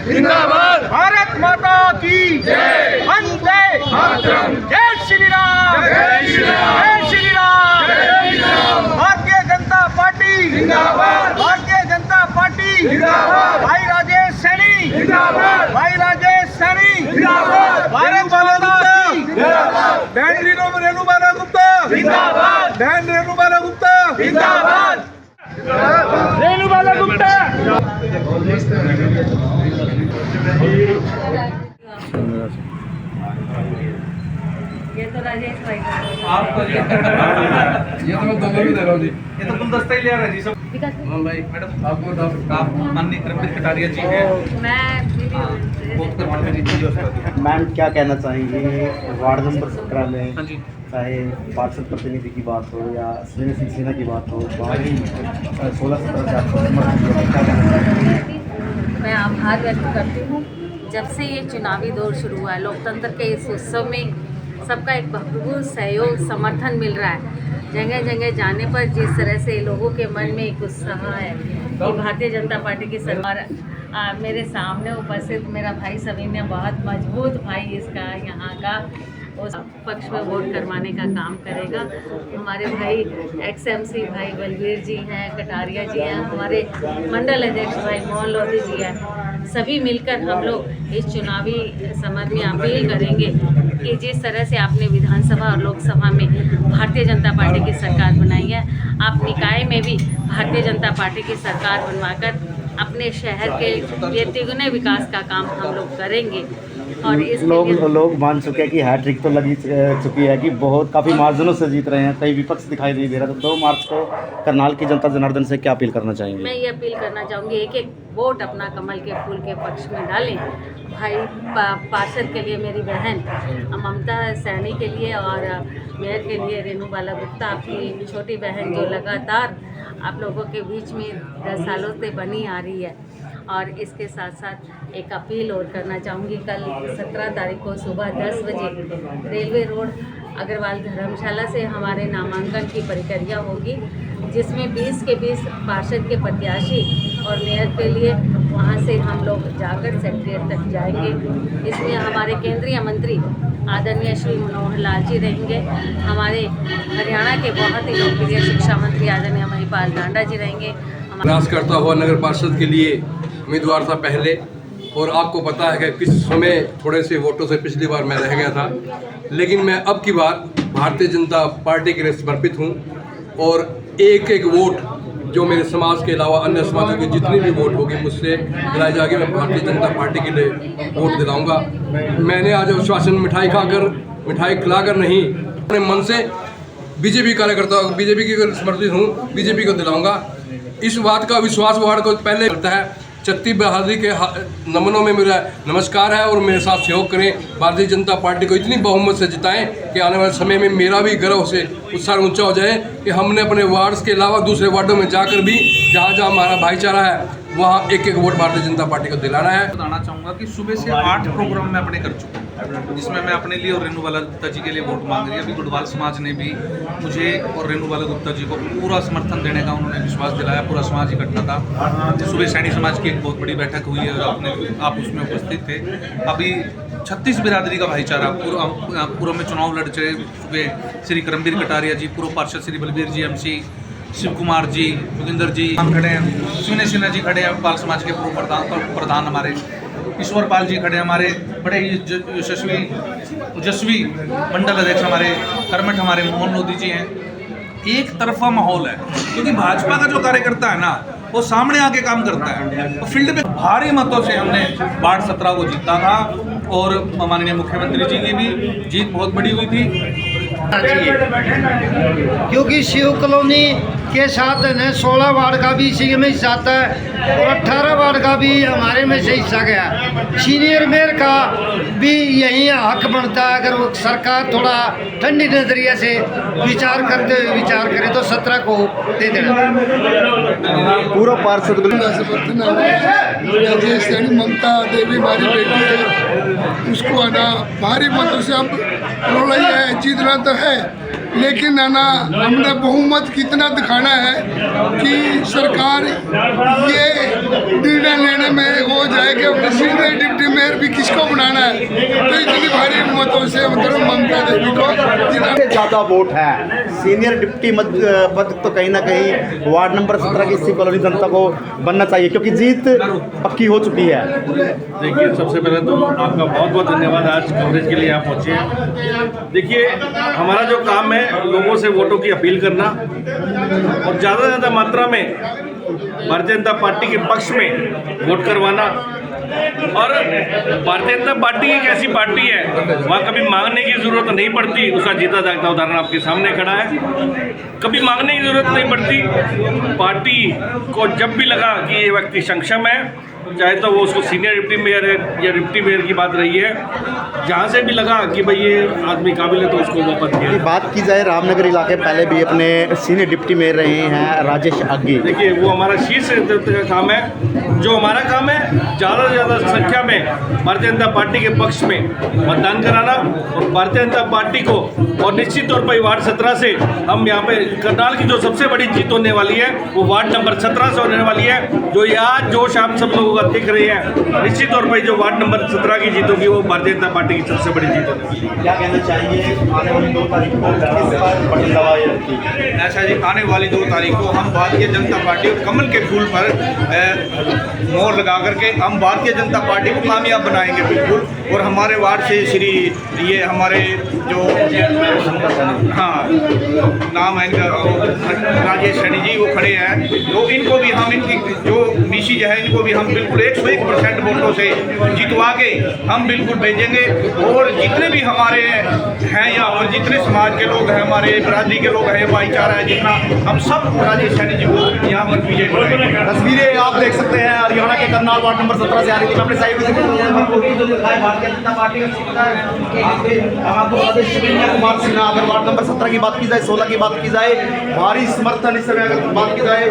जिंदाबाद, भारत माता की जय, वंदे मातरम, जय श्री राम, जय श्री राम, जय श्री राम, जय श्री राम। भारतीय जनता पार्टी जिंदाबाद, भारतीय जनता पार्टी जिंदाबाद, भाई राजेश सैनी जिंदाबाद, भाई राजेश सैनी जिंदाबाद, भारत माता की जिंदाबाद, बहन रेणुबाला गुप्ता जिंदाबाद, बहन रेणुबाला गुप्ता जिंदाबाद, रेणुबाला गुप्ता। ये तो राजेश भाई आपको ये तो मैं दोनों भी दे रहा हूँ जी। ये तो गुलदस्ता ही ले रहा है जी सब। हाँ भाई मैडम आपको आप माननीय त्रंबित कटारिया जी हैं। मैम क्या कहना चाहेंगे वार्ड नंबर 17 में? हाँ जी। चाहे पार्षद प्रतिनिधि की बात हो या सुनील सिंह की बात हो, बाहरी 16-17 से आपको समर्थन किया, क्या कहना चाहेंगे? मैं आभार व्यक्त करती हूँ। जब से ये चुनावी दौर शुरू हुआ है, लोकतंत्र के इस उत्सव में सबका एक भरपूर सहयोग समर्थन मिल रहा है। जगह जगह जाने पर जिस तरह से लोगों के मन में एक उत्साह है कि भारतीय जनता पार्टी की सरकार, मेरे सामने उपस्थित मेरा भाई सभी ने बहुत मजबूत भाई इसका यहाँ का उस पक्ष में वोट करवाने का काम करेगा। हमारे भाई XMC भाई बलबीर जी हैं, कटारिया जी हैं, हमारे मंडल अध्यक्ष भाई मोहन लोधी जी हैं। सभी मिलकर हम लोग इस चुनावी समर में अपील करेंगे कि जिस तरह से आपने विधानसभा और लोकसभा में भारतीय जनता पार्टी की सरकार बनाई है, आप निकाय में भी भारतीय जनता पार्टी की सरकार बनवाकर अपने शहर के लिए तिगुने विकास का काम हम लोग करेंगे। और इस लोग मान चुके हैं कि हैट्रिक तो लगी चुकी है कि बहुत काफ़ी मार्जिनों से जीत रहे हैं, कई विपक्ष दिखाई नहीं दे रहा। तो 2 मार्च को करनाल की जनता जनार्दन से क्या अपील करना चाहेंगे? मैं ये अपील करना चाहूँगी, एक वोट अपना कमल के फूल के पक्ष में डालें। भाई पार्षद के लिए मेरी बहन ममता सैनी के लिए और मेयर के लिए रेणुबाला गुप्ता, आपकी छोटी बहन जो लगातार आप लोगों के बीच में 10 सालों से बनी आ रही है। और इसके साथ साथ एक अपील और करना चाहूँगी, कल 17 तारीख को सुबह 10 बजे रेलवे रोड अग्रवाल धर्मशाला से हमारे नामांकन की प्रक्रिया होगी, जिसमें 20 के 20 पार्षद के प्रत्याशी और मेयर के लिए वहां से हम लोग जाकर सेक्रेटरीट तक जाएंगे। इसमें हमारे केंद्रीय मंत्री आदरणीय श्री मनोहर लाल जी रहेंगे, हमारे हरियाणा के बहुत ही लोकप्रिय शिक्षा मंत्री आदरणीय महिपाल टांडा जी रहेंगे। प्रयास करता हुआ नगर पार्षद के लिए उम्मीदवार था पहले, और आपको पता है कि किस समय थोड़े से वोटों से पिछली बार मैं रह गया था, लेकिन मैं अब की बार भारतीय जनता पार्टी के लिए समर्पित हूं और एक एक वोट जो मेरे समाज के अलावा अन्य समाजों की जितनी भी वोट होगी मुझसे दिलाई जाएगी, मैं भारतीय जनता पार्टी के लिए वोट दिलाऊंगा। मैंने आज आश्वासन मिठाई खिलाकर नहीं, अपने मन से बीजेपी कार्यकर्ता, बीजेपी की समर्पित हूँ, बीजेपी को दिलाऊंगा। इस बात का विश्वास वार्ड को पहले करता है। छत्ती बहादुरी के नमनों में मेरा नमस्कार है और मेरे साथ सहयोग करें, भारतीय जनता पार्टी को इतनी बहुमत से जिताएं कि आने वाले समय में मेरा भी गर्व से उत्साह ऊंचा हो जाए कि हमने अपने वार्ड्स के अलावा दूसरे वार्डों में जाकर भी जहां जहां हमारा भाईचारा है वहाँ एक एक वोट भारतीय जनता पार्टी को दिलाना है। बताना चाहूँगा कि सुबह से 8 प्रोग्राम मैं अपने कर चुका हूँ, जिसमें मैं अपने लिए और रेणुबाला गुप्ता जी के लिए वोट मांग रही है। अभी गुडवाल समाज ने भी मुझे और रेणुबाला गुप्ता जी को पूरा समर्थन देने का उन्होंने विश्वास दिलाया। पूरा समाज इकट्ठा था। सुबह सैनी समाज की एक बहुत बड़ी बैठक हुई है और आप उसमें उपस्थित थे। अभी 36 बिरादरी का भाईचारा पूर्व में चुनाव लड़ चुके। सुबह श्री करमबीर कटारिया जी, पूर्व पार्षद श्री बलबीर जी MC, शिव कुमार जी, जोगिंदर जी हम खड़े हैं, सुने सिन्हा जी खड़े हैं, पाल समाज के पूर्व प्रधान हमारे ईश्वर पाल जी खड़े हैं, हमारे बड़े यशस्वी मंडल अध्यक्ष हमारे कर्मठ हमारे मोहन लोधी जी हैं। एक तरफा माहौल है, क्योंकि भाजपा का जो कार्यकर्ता है ना वो सामने आके काम करता है। तो फील्ड पे भारी मतों से हमने वार्ड 17 को जीता था और माननीय मुख्यमंत्री जी की भी जीत बहुत बड़ी हुई थी। क्योंकि शिव कॉलोनी के साथ है 16 वार्ड का भी इसी में हिस्सा आता है और 18 वार्ड का भी हमारे में से हिस्सा गया। सीनियर मेयर का भी यही हक बनता है, अगर वो सरकार थोड़ा ठंडी नजरिए से विचार करे तो 17 को दे देना। पूरा पार्षद ममता देवी हमारी बेटी है, उसको आना भारी मतों से अब लड़ाई है, जीतना तो है, लेकिन है ना हमने बहुमत कितना दिखाना है कि सरकार ये निर्णय लेने में और हो जाए कि अपने सीनियर डिप्टी मेयर भी किसको बनाना है, तो इतनी भारी मतों से मतलब ममता देवी को जिताना। सबसे ज़्यादा वोट है सीनियर डिप्टी पद, तो कहीं ना कहीं वार्ड नंबर 17 की इसी कॉलोनी जनता को बनना चाहिए क्योंकि जीत पक्की हो चुकी है। देखिए, सबसे पहले तो आपका बहुत बहुत धन्यवाद, आज कवरेज के लिए आप पहुँचे हैं। देखिए, हमारा जो काम है लोगों से वोटों की अपील करना और ज़्यादा से ज़्यादा मात्रा में भारतीय जनता पार्टी के पक्ष में वोट करवाना। और भारतीय जनता पार्टी एक ऐसी पार्टी है वहाँ कभी मांगने की ज़रूरत नहीं पड़ती, उसका जीता जागता उदाहरण आपके सामने खड़ा है। कभी मांगने की ज़रूरत नहीं पड़ती। पार्टी को जब भी लगा कि ये व्यक्ति सक्षम है, चाहे तो वो उसको सीनियर डिप्टी मेयर है या डिप्टी मेयर की बात रही है, जहाँ से भी लगा कि भाई ये आदमी काबिल है तो उसको वापस किया। बात की जाए रामनगर इलाके पहले भी अपने सीनियर डिप्टी मेयर रहे हैं राजेश आगी। देखिए, वो हमारा शीर्ष नेतृत्व का काम है। जो हमारा काम है ज़्यादा से ज़्यादा संख्या में भारतीय जनता पार्टी के पक्ष में मतदान कराना और भारतीय जनता पार्टी को, और निश्चित तौर पर वार्ड 17 से हम यहाँ पे करनाल की जो सबसे बड़ी जीत होने वाली है वो वार्ड नंबर 17 से होने वाली है। जो ये आज जोश आप सब लोगों का देख रहे हैं, निश्चित तौर पर जो वार्ड नंबर 17 की जीत होगी वो भारतीय जनता पार्टी की सबसे बड़ी जीत होगी। क्या कहना चाहिए आने वाली 2 तारीख को किस पर बड़ी दवाई रखी? ऐसा जी, आने वाली 2 तारीख को हम भारतीय जनता पार्टी और कमल के फूल पर मोहर लगा करके हम भारतीय जनता पार्टी को कामयाब बनाएंगे बिल्कुल। और हमारे वार्ड से श्री ये हमारे जो नाम है इनका राजेश सैनी जी, वो खड़े हैं, तो इनको भी हम इनकी जो मिशी जो है इनको भी हम बिल्कुल 101% वोटों से जितवा के हम बिल्कुल भेजेंगे। और जितने भी हमारे हैं यहाँ पर, जितने समाज के लोग हैं, हमारे बरादरी के लोग हैं, भाईचारा है जितना, हम सब राजेश सैनी जी को यहाँ पर विजय कराएंगे। तस्वीरें आप देख सकते हैं हरियाणा के करनाल वार्ड नंबर 17 से आ रही थी। अपने साइड भारतीय जनता पार्टी का आपको कुमार सिन्हा। अगर वार्ड नंबर 17 की बात की जाए, 16 की बात की जाए, भारी समर्थन इस समय अगर बात की जाए